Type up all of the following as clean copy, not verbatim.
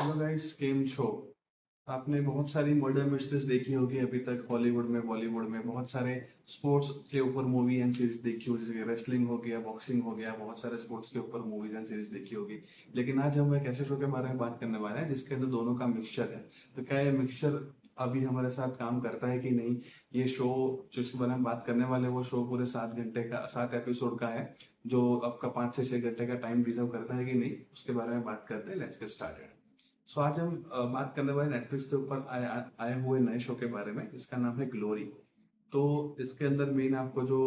Hello guys, केम छो। आपने बहुत सारी मर्डर मिस्ट्रीज देखी होगी अभी तक, हॉलीवुड में बॉलीवुड में बहुत सारे स्पोर्ट्स के ऊपर मूवी एंड सीरीज देखी होगी, जैसे रेसलिंग हो गया, बॉक्सिंग हो गया, बहुत सारे स्पोर्ट्स के ऊपर मूवीज एंड सीरीज देखी होगी। लेकिन आज हम एक ऐसे शो के बारे में बात करने वाले हैं जिसके अंदर दोनों का मिक्सचर है। तो क्या ये मिक्सचर अभी हमारे साथ काम करता है कि नहीं? ये शो जिसके बारे में बात करने वाले हैं, वो शो पूरे 7 घंटे का, 7 एपिसोड का है, जो आपका 5 से 6 घंटे का टाइम डिजर्व करता है कि नहीं, उसके बारे में बात करते हैं। Let's get started. सो आज हम बात करने वाले नेटफ्लिक्स के ऊपर आए हुए नए शो के बारे में, जिसका नाम है ग्लोरी। तो इसके अंदर मेन आपको जो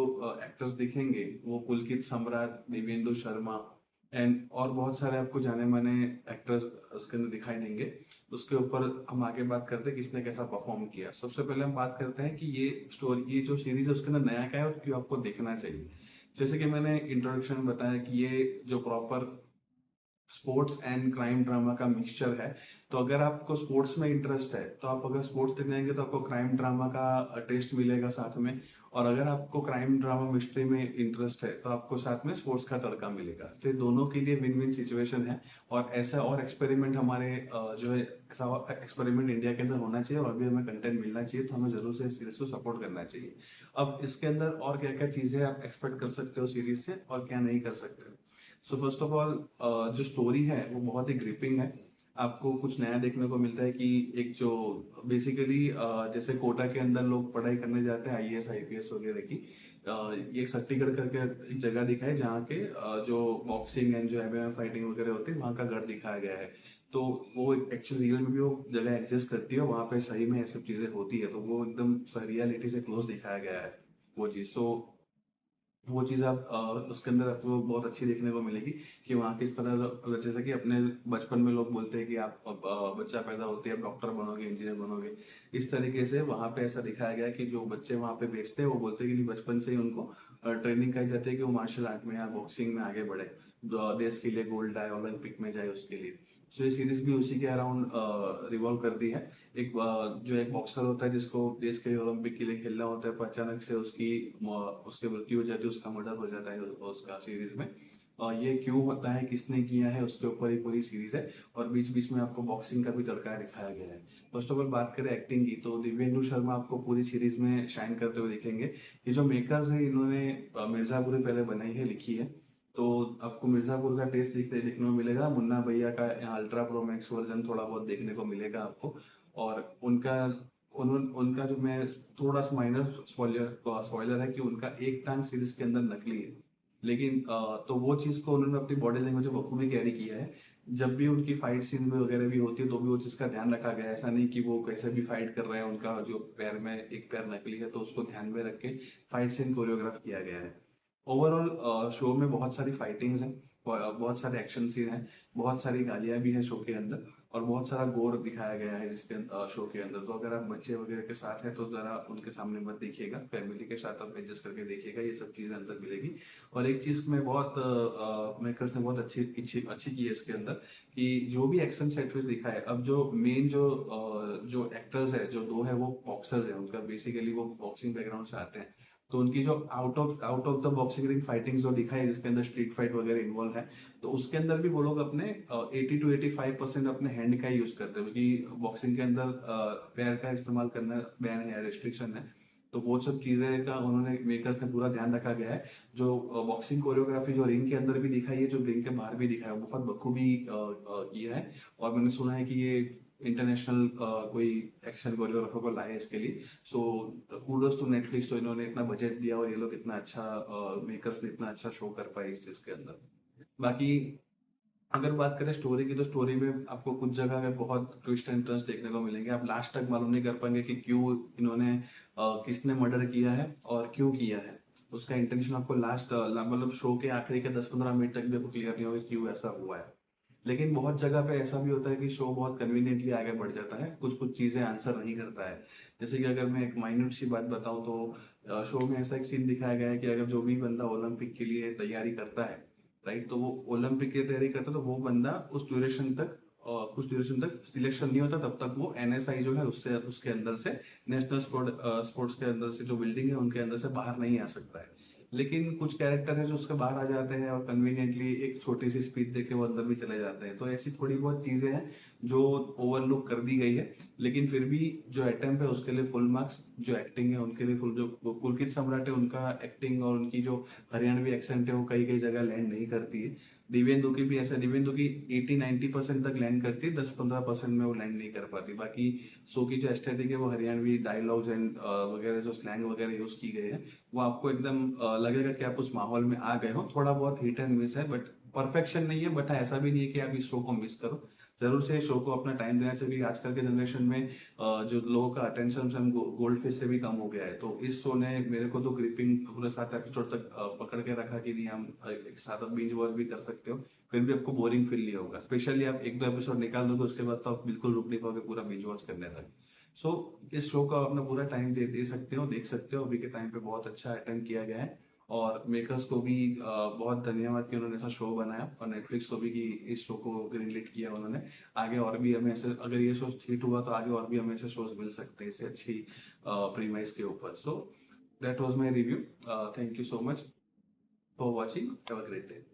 एक्टर्स दिखेंगे वो पुलकित सम्राट, दिव्येंदु शर्मा एंड और बहुत सारे आपको जाने माने एक्टर्स उसके अंदर दिखाई देंगे। उसके ऊपर हम आगे बात करते हैं किसने कैसा परफॉर्म किया। सबसे पहले हम बात करते हैं कि ये स्टोरी, ये जो सीरीज है उसके अंदर नया क्या है और क्यों आपको देखना चाहिए। जैसे कि मैंने इंट्रोडक्शन में बताया कि ये जो proper sports and crime drama का मिक्सचर है। तो अगर आपको स्पोर्ट्स में इंटरेस्ट है तो आप अगर स्पोर्ट्स देखने आएंगे तो आपको क्राइम ड्रामा का टेस्ट मिलेगा साथ में। और अगर आपको क्राइम ड्रामा मिस्ट्री में इंटरेस्ट है तो आपको साथ में स्पोर्ट्स का तड़का मिलेगा। तो ये दोनों के लिए विन विन सिचुएशन है। और ऐसा और एक्सपेरिमेंट हमारे जो है एक्सपेरिमेंट इंडिया के अंदर होना चाहिए, और अभी हमें कंटेंट मिलना चाहिए, तो हमें जरूर से इस सीरीज को सपोर्ट करना चाहिए। अब इसके अंदर और क्या क्या चीजें आप एक्सपेक्ट कर सकते हो सीरीज से और क्या नहीं कर सकते। सो फर्स्ट ऑफ ऑल, जो स्टोरी है वो बहुत ही ग्रिपिंग है। आपको कुछ नया देखने को मिलता है कि एक जो बेसिकली जैसे कोटा के अंदर लोग पढ़ाई करने जाते हैं आईएएस आईपीएस वगैरह की, ये एक छत्तीसगढ़ करके एक जगह दिखाई जहाँ के जो बॉक्सिंग एंड जो एमएमए फाइटिंग वगैरह होती है वहाँ का गढ़ दिखाया गया है। तो वो एक्चुअली रियल में भी वो जगह एग्जिस्ट करती है, वहाँ पे सही में ये सब चीजें होती है, तो वो एकदम रियलिटी से क्लोज दिखाया गया है वो चीज। तो वो चीज़ आप उसके अंदर आपको बहुत अच्छी देखने को मिलेगी कि वहाँ किस तरह, जैसे कि अपने बचपन में लोग बोलते हैं कि आप बच्चा पैदा होते हैं आप डॉक्टर बनोगे, इंजीनियर बनोगे। इस तरीके से वहाँ पे ऐसा दिखाया गया है कि जो बच्चे वहाँ पे बेचते हैं वो बोलते हैं कि नहीं, बचपन से ही उनको ट्रेनिंग कराई जाती है कि वो मार्शल आर्ट में या बॉक्सिंग में आगे बढ़े, देश के लिए गोल्ड आए, ओलंपिक में जाए उसके लिए। सो ये सीरीज भी उसी के अराउंड रिवॉल्व करती है। एक जो एक बॉक्सर होता है जिसको देश के लिए ओलंपिक के लिए खेलना होता है, पर अचानक से उसकी मृत्यु हो जाती है, उसका मर्डर हो जाता है उसका सीरीज में। और ये क्यों होता है, किसने किया है, उसके ऊपर ही पूरी सीरीज है। और बीच बीच में आपको बॉक्सिंग का भी तड़का दिखाया गया है। फर्स्ट ऑफ ऑल बात करें एक्टिंग की, तो दिव्येंदु शर्मा आपको पूरी सीरीज में शाइन करते हुए दिखेंगे। ये जो मेकर्स है इन्होंने मिर्जापुरी पहले बनाई है, लिखी है। तो आपको मिर्जापुर का टेस्ट देखने को मिलेगा। मुन्ना भैया का यहाँ अल्ट्रा प्रो मैक्स वर्जन थोड़ा बहुत देखने को मिलेगा आपको। और उनका जो मैं थोड़ा सा माइनर स्पॉइलर है कि उनका एक टांग सीरीज के अंदर नकली है। लेकिन तो वो चीज को उन्होंने अपनी बॉडी लैंग्वेज में बखूबी कैरी किया है। जब भी उनकी फाइट सीन में वगैरह भी होती है तो भी वो चीज का ध्यान रखा गया है। ऐसा नहीं कि वो कैसे भी फाइट कर रहे हैं, उनका जो पैर में एक पैर नकली है तो उसको ध्यान में रख के फाइट सीन कोरियोग्राफ किया गया है। ओवरऑल शो में बहुत सारी फाइटिंग्स हैं, बहुत सारे एक्शन सीन हैं, बहुत सारी गालियां भी हैं शो के अंदर, और बहुत सारा गोर दिखाया गया है जिसके शो के अंदर। तो अगर आप बच्चे वगैरह के साथ हैं तो जरा उनके सामने मत देखिएगा, फैमिली के साथ आप एडजस्ट करके देखिएगा, ये सब चीजें अंदर मिलेगी। और एक चीज में बहुत मेकर्स ने बहुत अच्छी अच्छी अच्छी की है इसके अंदर, कि जो भी एक्शन सेक्वेंस दिखा है, अब जो मेन जो एक्टर्स है, जो दो है वो बॉक्सर्स है, उनका बेसिकली वो बॉक्सिंग बैकग्राउंड से आते हैं। तो उनकी जो out of the boxing ring fighting जो दिखाई, जिसके अंदर स्ट्रीट फाइट वगैरह इन्वॉल्व है, तो उसके अंदर भी वो लोग अपने 80 to 85% अपने हैंड का ही यूज करते हैं, क्योंकि बॉक्सिंग के अंदर पैर का इस्तेमाल करना बैन है, रेस्ट्रिक्शन है। तो वो सब चीजें का उन्होंने मेकर्स ने पूरा ध्यान रखा गया है। जो बॉक्सिंग कोरियोग्राफी जो रिंग के अंदर भी दिखाई है, जो रिंग के बाहर भी दिखाया है, बहुत बखूबी किया है। और मैंने सुना है कि ये इंटरनेशनल कोई एक्शन कोरियोग्राफर को लाए इसके लिए। सो कूडोज टू नेटफ्लिक्स, तो इन्होंने इतना बजट दिया और ये लोग इतना अच्छा, मेकर्स ने इतना अच्छा शो कर पाए इस चीज के अंदर। बाकी अगर बात करें स्टोरी की, तो स्टोरी में आपको कुछ जगह पे बहुत ट्विस्ट एंड टर्न्स देखने को मिलेंगे। आप लास्ट तक मालूम नहीं कर पाएंगे कि क्यों इन्होंने किसने मर्डर किया है और क्यों किया है। उसका इंटेंशन आपको लास्ट मतलब शो के आखिरी के 10-15 मिनट तक भी आपको क्लियर नहीं होगा क्यों ऐसा हुआ है। लेकिन बहुत जगह पे ऐसा भी होता है कि शो बहुत कन्वीनियंटली आगे बढ़ जाता है, कुछ कुछ चीजें आंसर नहीं करता है। जैसे कि अगर मैं एक माइन्यूट सी बात बताऊं, तो शो में ऐसा एक सीन दिखाया गया है कि अगर जो भी बंदा ओलंपिक के लिए तैयारी करता है, राइट, तो वो ओलंपिक की तैयारी करता है, तो वो बंदा उस ड्यूरेशन तक कुछ ड्यूरेशन तक सिलेक्शन नहीं होता, तब तक वो एनएसआई जो है उससे उसके अंदर से, नेशनल स्पोर्ट्स के अंदर से, जो बिल्डिंग है उनके अंदर से बाहर नहीं आ सकता है। लेकिन कुछ कैरेक्टर है जो उसके बाहर आ जाते हैं और कन्वीनियंटली एक छोटी सी स्पीच देके वो अंदर भी चले जाते हैं। तो ऐसी थोड़ी बहुत चीजें हैं जो ओवरलुक कर दी गई है, लेकिन फिर भी जो अटेम्प्ट है उसके लिए फुल मार्क्स, जो एक्टिंग है उनके लिए फुल। जो पुलकित सम्राट है उनका एक्टिंग और उनकी जो हरियाणवी एक्सेंट है वो कई कई जगह लैंड नहीं करती है। दिव्येंदु की भी ऐसा, दिव्येंदु की 80-90% तक लैंड करती है, 10-15% में वो लैंड नहीं कर पाती। बाकी शो की जो एस्थेटिक है वो हरियाणवी डायलॉग्स एंड वगैरह जो स्लैंग वगैरह यूज की गई है वो आपको एकदम लगेगा कि आप उस माहौल में आ गए हो। थोड़ा बहुत हिट एंड मिस है, बट परफेक्शन नहीं है, बट ऐसा भी नहीं है कि आप इस शो को मिस करो। जरूर से शो को अपना टाइम देना चाहिए। आजकल के जनरेशन में जो लोगों का अटेंशन स्पैन गोल्ड फिश से भी कम हो गया है। तो इस शो ने मेरे को तो ग्रिपिंग पूरे 7 एपिसोड तक पकड़ के रखा कि नहीं, हम एक साथ बिंज वॉच भी कर सकते हो, फिर भी आपको बोरिंग फील नहीं होगा। स्पेशली आप 1-2 एपिसोड निकाल दोगे उसके बाद तो आप बिल्कुल रुक नहीं पाओगे पूरा बिंज वॉच करने तक। सो इस शो का अपना पूरा टाइम दे सकते हो, देख सकते हो। अभी के टाइम पे बहुत अच्छा अटेम्प्ट किया गया है और मेकर्स को भी बहुत धन्यवाद कि उन्होंने ऐसा शो बनाया, और नेटफ्लिक्स को भी कि इस शो को ग्रीनलिट किया उन्होंने। आगे और भी हमें ऐसे, अगर ये शो हिट हुआ तो आगे और भी हमें ऐसे शोज मिल सकते हैं इससे अच्छी प्रीमाइस के ऊपर। So that was my review. Thank you so much for watching. Have a great day.